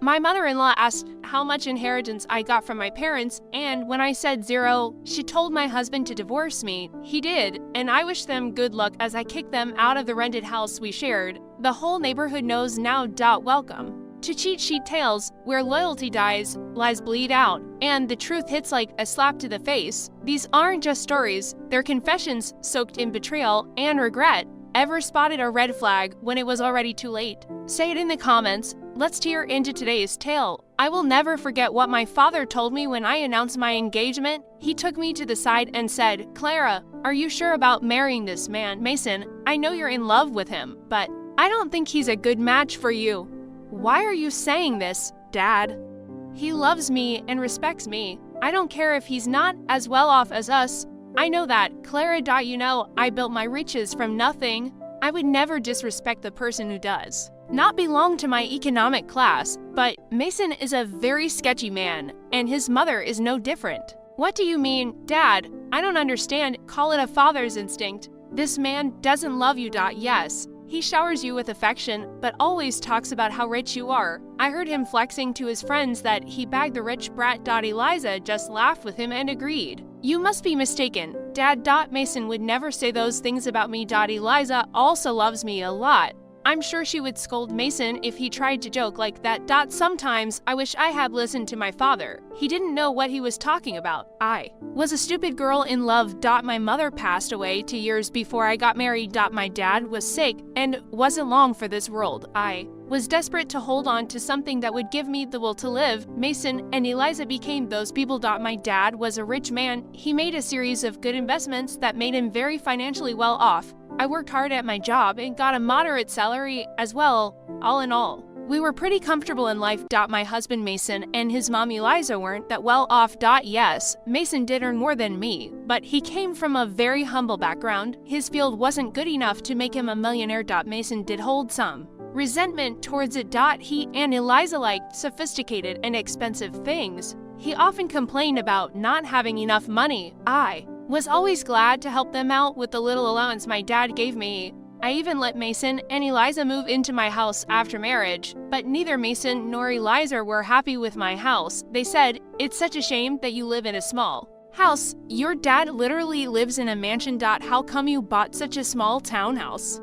My mother-in-law asked how much inheritance I got from my parents, and when I said 0, she told my husband to divorce me. He did, and I wish them good luck as I kicked them out of the rented house we shared. The whole neighborhood knows now. Welcome to Cheat Sheet Tales, where loyalty dies, lies bleed out, and the truth hits like a slap to the face. These aren't just stories, they're confessions soaked in betrayal and regret. Ever spotted a red flag when it was already too late? Say it in the comments. Let's tear into today's tale. I will never forget what my father told me when I announced my engagement. He took me to the side and said, "Clara, are you sure about marrying this man, Mason? I know you're in love with him, but I don't think he's a good match for you." "Why are you saying this, Dad?" "He loves me and respects me. I don't care if he's not as well off as us. I know that, Clara. You know, I built my riches from nothing. I would never disrespect the person who does not belong to my economic class, but Mason is a very sketchy man, and his mother is no different." "What do you mean, Dad? I don't understand. Call it a father's instinct. This man doesn't love you. Yes, he showers you with affection, but always talks about how rich you are. I heard him flexing to his friends that he bagged the rich brat. Eliza just laughed with him and agreed." "You must be mistaken, Dad. Mason would never say those things about me. Eliza also loves me a lot. I'm sure she would scold Mason if he tried to joke like that. Sometimes I wish I had listened to my father. He didn't know what he was talking about. I was a stupid girl in love. My mother passed away 2 years before I got married. My dad was sick and wasn't long for this world. I was desperate to hold on to something that would give me the will to live. Mason and Eliza became those people. My dad was a rich man. He made a series of good investments that made him very financially well off. I worked hard at my job and got a moderate salary as well. All in all, we were pretty comfortable in life. My husband Mason and his mom Eliza weren't that well off. Yes, Mason did earn more than me, but he came from a very humble background. His field wasn't good enough to make him a millionaire. Mason did hold some resentment towards it. He and Eliza liked sophisticated and expensive things. He often complained about not having enough money. I was always glad to help them out with the little allowance my dad gave me. I even let Mason and Eliza move into my house after marriage, but neither Mason nor Eliza were happy with my house. They said, "It's such a shame that you live in a small house. Your dad literally lives in a mansion. How come you bought such a small townhouse?"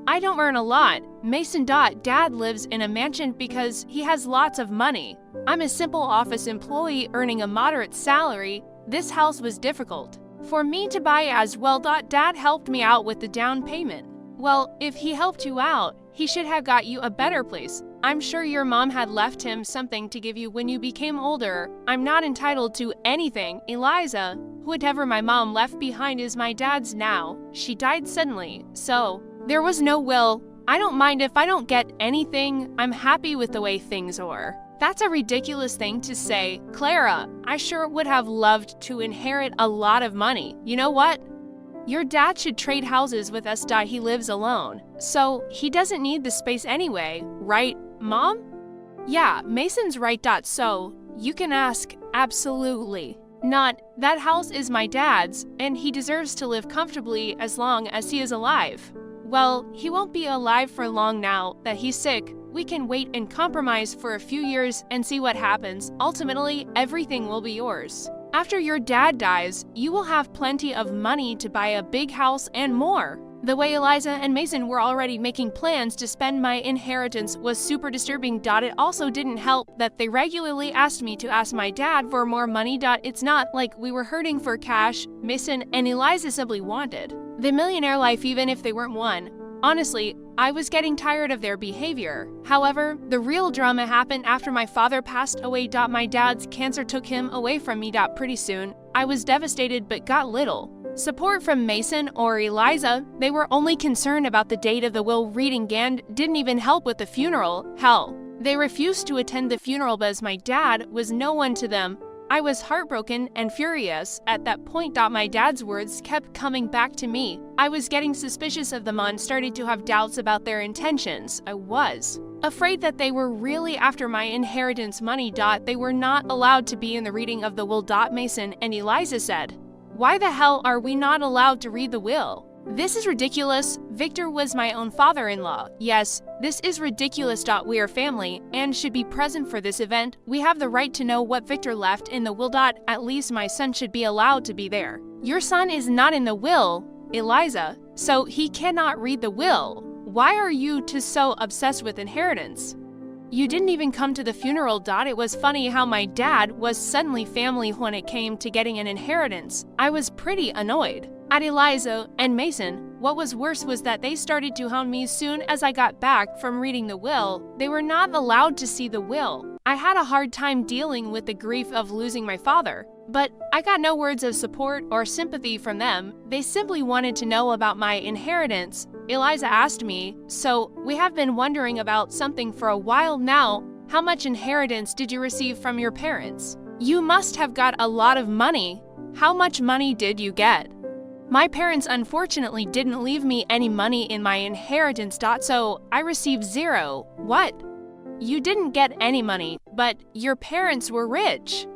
"I don't earn a lot. Mason. Dad lives in a mansion because he has lots of money. I'm a simple office employee earning a moderate salary. This house was difficult for me to buy as well. Dad helped me out with the down payment." "Well, if he helped you out, he should have got you a better place. I'm sure your mom had left him something to give you when you became older. I'm not entitled to anything. Eliza, whatever my mom left behind is my dad's now. She died suddenly, so there was no will. I don't mind if I don't get anything. I'm happy with the way things are." That's a ridiculous thing to say. "Clara, I sure would have loved to inherit a lot of money. You know what? Your dad should trade houses with us. He lives alone, so he doesn't need the space anyway, right, Mom?" "Yeah, Mason's right. So you can ask." "Absolutely not. That house is my dad's, and he deserves to live comfortably as long as he is alive." "Well, he won't be alive for long now that he's sick. We can wait and compromise for a few years and see what happens. Ultimately, everything will be yours. After your dad dies, you will have plenty of money to buy a big house and more." The way Eliza and Mason were already making plans to spend my inheritance was super disturbing. It also didn't help that they regularly asked me to ask my dad for more money. It's not like we were hurting for cash. Mason and Eliza simply wanted the millionaire life even if they weren't one. Honestly, I was getting tired of their behavior. However, the real drama happened after my father passed away. My dad's cancer took him away from me. Pretty soon, I was devastated but got little support from Mason or Eliza. They were only concerned about the date of the will reading and didn't even help with the funeral. Hell, they refused to attend the funeral as my dad was no one to them. I was heartbroken and furious. At that point, my dad's words kept coming back to me. I was getting suspicious of them and started to have doubts about their intentions. I was afraid that they were really after my inheritance money. They were not allowed to be in the reading of the will. Mason and Eliza said, "Why the hell are we not allowed to read the will?" This is ridiculous. Victor was my own father-in-law. Yes, this is ridiculous. We are family and should be present for this event. We have the right to know what Victor left in the will. At least my son should be allowed to be there. Your son is not in the will, Eliza, so he cannot read the will. Why are you two so obsessed with inheritance? You didn't even come to the funeral. It was funny how my dad was suddenly family when it came to getting an inheritance. I was pretty annoyed at Eliza and Mason. What was worse was that they started to hound me soon as I got back from reading the will. They were not allowed to see the will. I had a hard time dealing with the grief of losing my father, but I got no words of support or sympathy from them. They simply wanted to know about my inheritance. Eliza asked me, "So, we have been wondering about something for a while now. How much inheritance did you receive from your parents? You must have got a lot of money. How much money did you get?" My parents unfortunately didn't leave me any money in my inheritance. So, I received zero. What? You didn't get any money, but your parents were rich.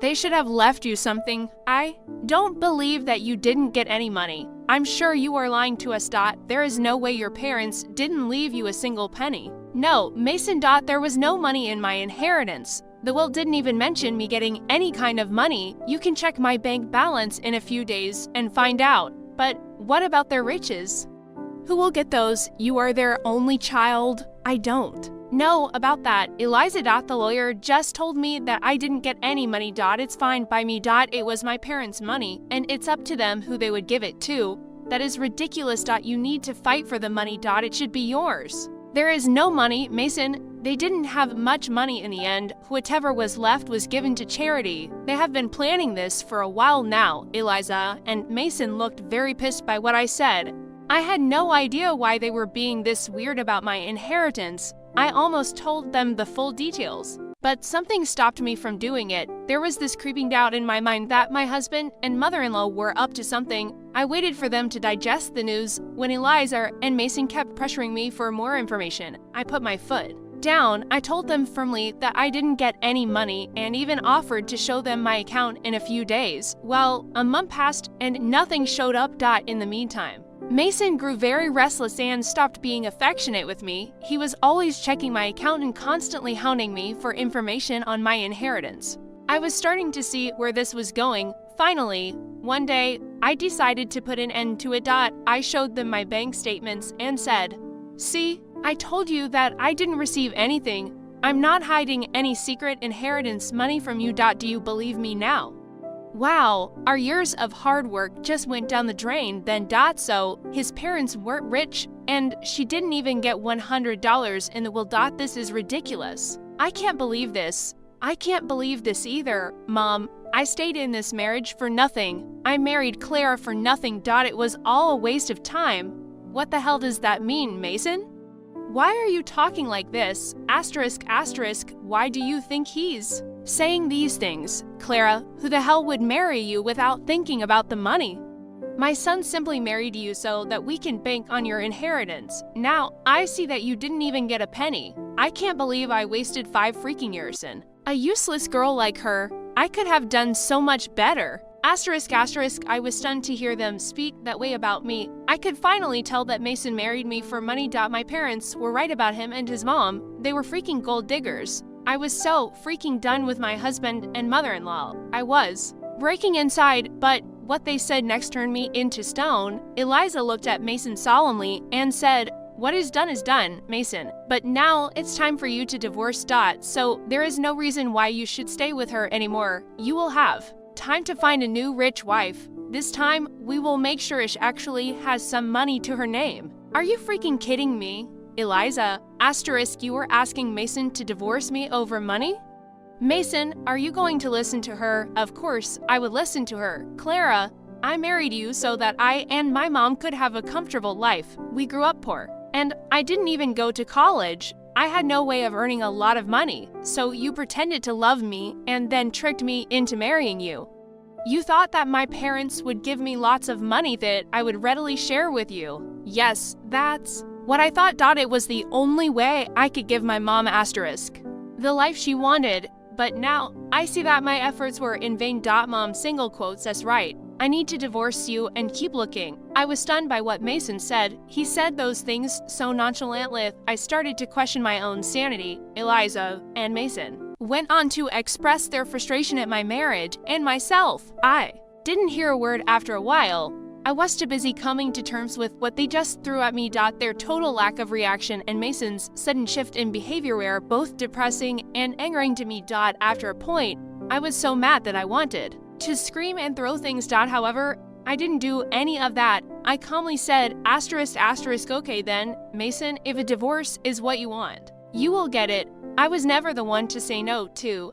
They should have left you something. I don't believe that you didn't get any money. I'm sure you are lying to us. There is no way your parents didn't leave you a single penny. No, Mason. There was no money in my inheritance. The will didn't even mention me getting any kind of money. You can check my bank balance in a few days and find out. But what about their riches? Who will get those? You are their only child. I don't know about that. Eliza. The lawyer just told me that I didn't get any money. It's fine by me. It was my parents' money, and it's up to them who they would give it to. That is ridiculous. You need to fight for the money. It should be yours. There is no money, Mason. They didn't have much money in the end. Whatever was left was given to charity. They have been planning this for a while now. Eliza and Mason looked very pissed by what I said. I had no idea why they were being this weird about my inheritance. I almost told them the full details, but something stopped me from doing it. There was this creeping doubt in my mind that my husband and mother-in-law were up to something. I waited for them to digest the news. When Eliza and Mason kept pressuring me for more information, I put my foot down. I told them firmly that I didn't get any money and even offered to show them my account in a few days. Well, a month passed and nothing showed up. In the meantime, Mason grew very restless and stopped being affectionate with me. He was always checking my account and constantly hounding me for information on my inheritance. I was starting to see where this was going. Finally, one day, I decided to put an end to it. I showed them my bank statements and said, "See, I told you that I didn't receive anything. I'm not hiding any secret inheritance money from you. Do you believe me now?" Wow, our years of hard work just went down the drain then. So, his parents weren't rich, and she didn't even get $100 in the will. This is ridiculous. I can't believe this. I can't believe this either, Mom. I stayed in this marriage for nothing. I married Clara for nothing. It was all a waste of time. What the hell does that mean, Mason? Why are you talking like this? Asterisk, asterisk, why do you think he's saying these things? Clara, who the hell would marry you without thinking about the money? My son simply married you so that we can bank on your inheritance. Now, I see that you didn't even get a penny. I can't believe I wasted 5 freaking years in a useless girl like her. I could have done so much better. Asterisk, asterisk, I was stunned to hear them speak that way about me. I could finally tell that Mason married me for money. My parents were right about him and his mom. They were freaking gold diggers. I was so freaking done with my husband and mother-in-law. I was breaking inside, but what they said next turned me into stone. Eliza looked at Mason solemnly and said, "What is done, Mason. But now it's time for you to divorce. So there is no reason why you should stay with her anymore. You will have time to find a new rich wife. This time, we will make sure she actually has some money to her name." Are you freaking kidding me? Eliza, asterisk, you were asking Mason to divorce me over money? Mason, are you going to listen to her? Of course, I would listen to her. Clara, I married you so that I and my mom could have a comfortable life. We grew up poor, and I didn't even go to college. I had no way of earning a lot of money, so you pretended to love me and then tricked me into marrying you. You thought that my parents would give me lots of money that I would readily share with you. Yes, that's what I thought. It was the only way I could give my mom asterisk the life she wanted, but now I see that my efforts were in vain. Mom, single quotes, that's right. I need to divorce you and keep looking. I was stunned by what Mason said. He said those things so nonchalantly, I started to question my own sanity. Eliza and Mason went on to express their frustration at my marriage and myself. I didn't hear a word after a while. I was too busy coming to terms with what they just threw at me. Their total lack of reaction and Mason's sudden shift in behavior were both depressing and angering to me. After a point, I was so mad that I wanted to scream and throw things. However, I didn't do any of that. I calmly said, okay then, Mason, if a divorce is what you want, you will get it. I was never the one to say no to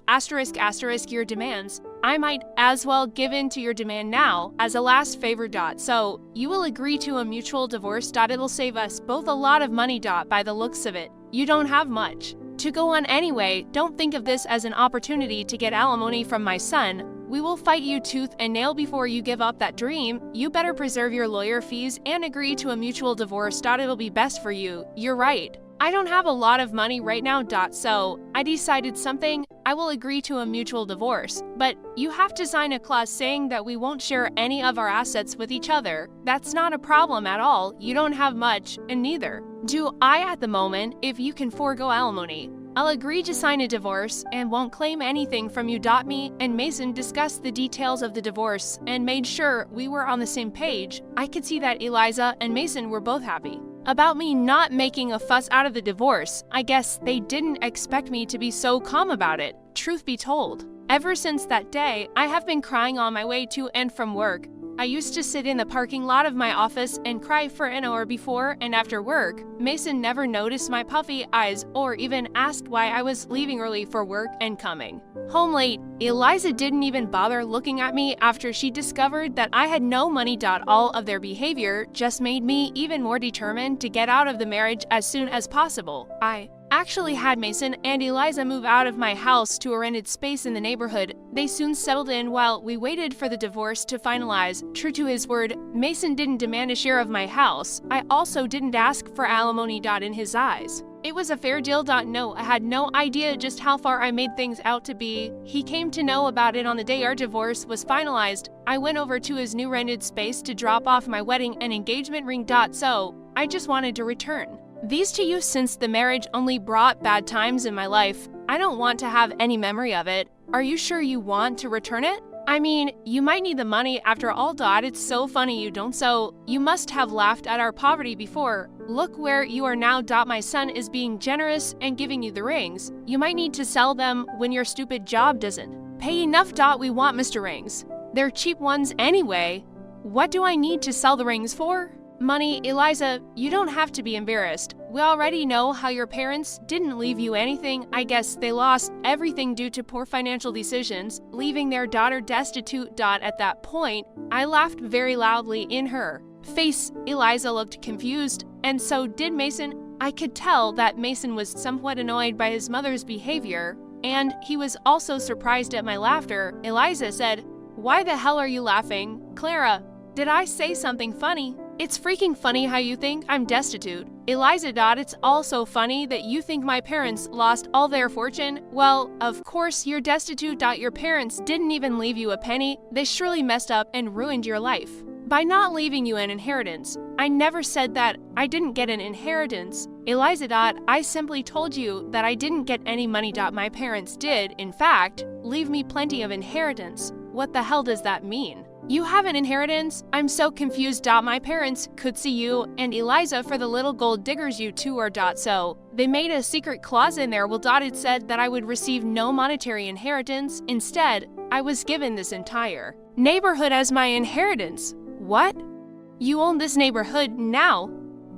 your demands. I might as well give in to your demand now as a last favor. So you will agree to a mutual divorce. It'll save us both a lot of money. By the looks of it, you don't have much to go on anyway. Don't think of this as an opportunity to get alimony from my son. We will fight you tooth and nail before you give up that dream. You better preserve your lawyer fees and agree to a mutual divorce. It'll be best for you. You're right. I don't have a lot of money right now. So I decided something. I will agree to a mutual divorce, but you have to sign a clause saying that we won't share any of our assets with each other. That's not a problem at all. You don't have much, and neither do I at the moment. If you can forego alimony, I'll agree to sign a divorce and won't claim anything from you. Me and Mason discussed the details of the divorce and made sure we were on the same page. I could see that Eliza and Mason were both happy about me not making a fuss out of the divorce. I guess they didn't expect me to be so calm about it. Truth be told, ever since that day, I have been crying on my way to and from work. I used to sit in the parking lot of my office and cry for an hour before and after work. Mason never noticed my puffy eyes or even asked why I was leaving early for work and coming home late. Eliza didn't even bother looking at me after she discovered that I had no money. All of their behavior just made me even more determined to get out of the marriage as soon as possible. I actually had Mason and Eliza move out of my house to a rented space in the neighborhood. They soon settled in while we waited for the divorce to finalize. True to his word, Mason didn't demand a share of my house. I also didn't ask for alimony. In his eyes, it was a fair deal. No, I had no idea just how far I made things out to be. He came to know about it on the day our divorce was finalized. I went over to his new rented space to drop off my wedding and engagement ring. So I just wanted to return these to you since the marriage only brought bad times in my life. I don't want to have any memory of it. Are you sure you want to return it? I mean, you might need the money after all. It's so funny you don't. So you must have laughed at our poverty before. Look where you are now. My son is being generous and giving you the rings. You might need to sell them when your stupid job doesn't pay enough. We want Mr. Rings. They're cheap ones anyway. What do I need to sell the rings for? Money. Eliza, you don't have to be embarrassed. We already know how your parents didn't leave you anything. I guess they lost everything due to poor financial decisions, leaving their daughter destitute. At that point, I laughed very loudly in her face. Eliza looked confused, and so did Mason. I could tell that Mason was somewhat annoyed by his mother's behavior, and he was also surprised at my laughter. Eliza said, "Why the hell are you laughing? Clara, did I say something funny?" It's freaking funny how you think I'm destitute. Eliza. It's also funny that you think my parents lost all their fortune. Well, of course you're destitute. Your parents didn't even leave you a penny. They surely messed up and ruined your life by not leaving you an inheritance. I never said that I didn't get an inheritance. Eliza. I simply told you that I didn't get any money. My parents did, in fact, leave me plenty of inheritance. What the hell does that mean? You have an inheritance? I'm so confused. My parents could see you and Eliza for the little gold diggers you two are. So they made a secret clause in there. Well, it said that I would receive no monetary inheritance. Instead, I was given this entire neighborhood as my inheritance. What? You own this neighborhood now?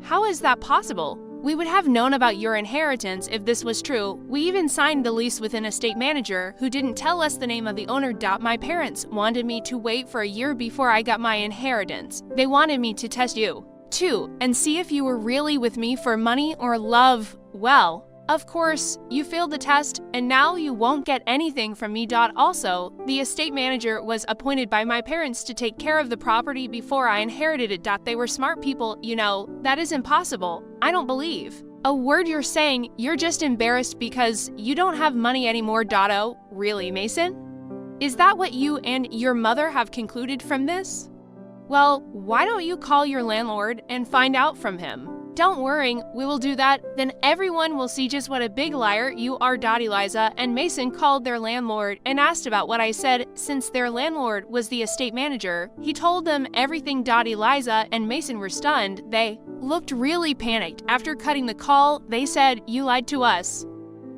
How is that possible? We would have known about your inheritance if this was true. We even signed the lease with an estate manager who didn't tell us the name of the owner. My parents wanted me to wait for a year before I got my inheritance. They wanted me to test you, too, and see if you were really with me for money or love. Well, of course, you failed the test, and now you won't get anything from me. Also, the estate manager was appointed by my parents to take care of the property before I inherited it. They were smart people, you know. That is impossible. I don't believe a word you're saying. You're just embarrassed because you don't have money anymore. Oh, really, Mason? Is that what you and your mother have concluded from this? Well, why don't you call your landlord and find out from him? Don't worry, we will do that, then everyone will see just what a big liar you are. Eliza and Mason called their landlord and asked about what I said. Since their landlord was the estate manager, he told them everything. Eliza and Mason were stunned. They looked really panicked. After cutting the call, they said, "You lied to us.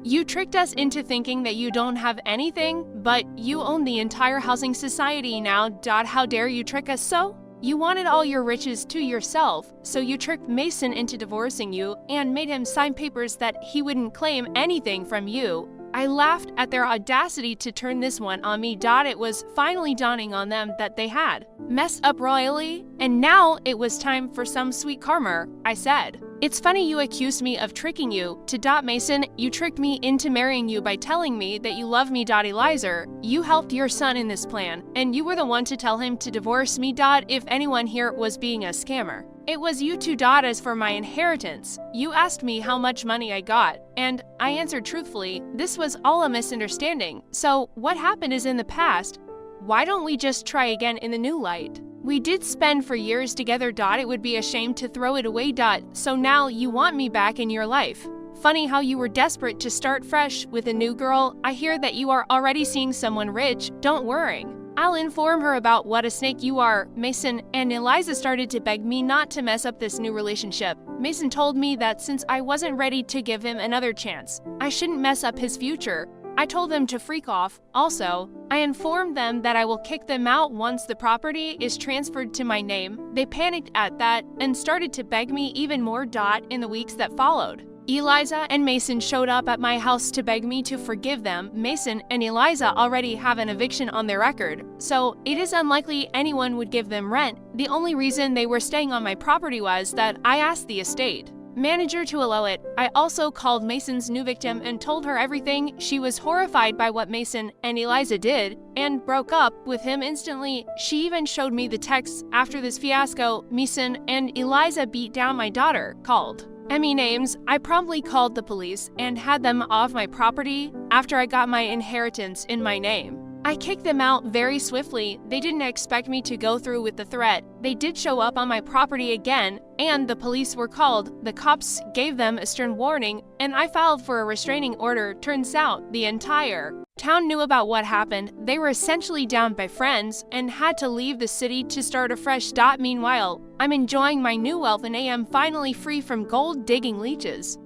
You tricked us into thinking that you don't have anything, but you own the entire housing society now. How dare you trick us so? You wanted all your riches to yourself, so you tricked Mason into divorcing you and made him sign papers that he wouldn't claim anything from you." I laughed at their audacity to turn this one on me. It was finally dawning on them that they had messed up royally, and now it was time for some sweet karma. I said, "It's funny you accused me of tricking you. Mason, you tricked me into marrying you by telling me that you love me. Eliza, you helped your son in this plan, and you were the one to tell him to divorce me. If anyone here was being a scammer, it was you two. As for my inheritance, you asked me how much money I got, and I answered truthfully. This was all a misunderstanding. So what happened is in the past. Why don't we just try again in the new light? We did spend for years together. It would be a shame to throw it away. So now you want me back in your life. Funny how you were desperate to start fresh with a new girl. I hear that you are already seeing someone rich. Don't worry, I'll inform her about what a snake you are." Mason and Eliza started to beg me not to mess up this new relationship. Mason told me that since I wasn't ready to give him another chance, I shouldn't mess up his future. I told them to freak off. Also, I informed them that I will kick them out once the property is transferred to my name. They panicked at that and started to beg me even more. In the weeks that followed, Eliza and Mason showed up at my house to beg me to forgive them. Mason and Eliza already have an eviction on their record, so it is unlikely anyone would give them rent. The only reason they were staying on my property was that I asked the estate manager to allow it. I also called Mason's new victim and told her everything. She was horrified by what Mason and Eliza did and broke up with him instantly. She even showed me the texts after this fiasco. Mason and Eliza beat down my daughter, called Emmy names. I promptly called the police and had them off my property after I got my inheritance in my name. I kicked them out very swiftly. They didn't expect me to go through with the threat. They did show up on my property again, and the police were called. The cops gave them a stern warning, and I filed for a restraining order. Turns out the entire town knew about what happened. They were essentially downed by friends and had to leave the city to start afresh. Meanwhile, I'm enjoying my new wealth and I am finally free from gold-digging leeches.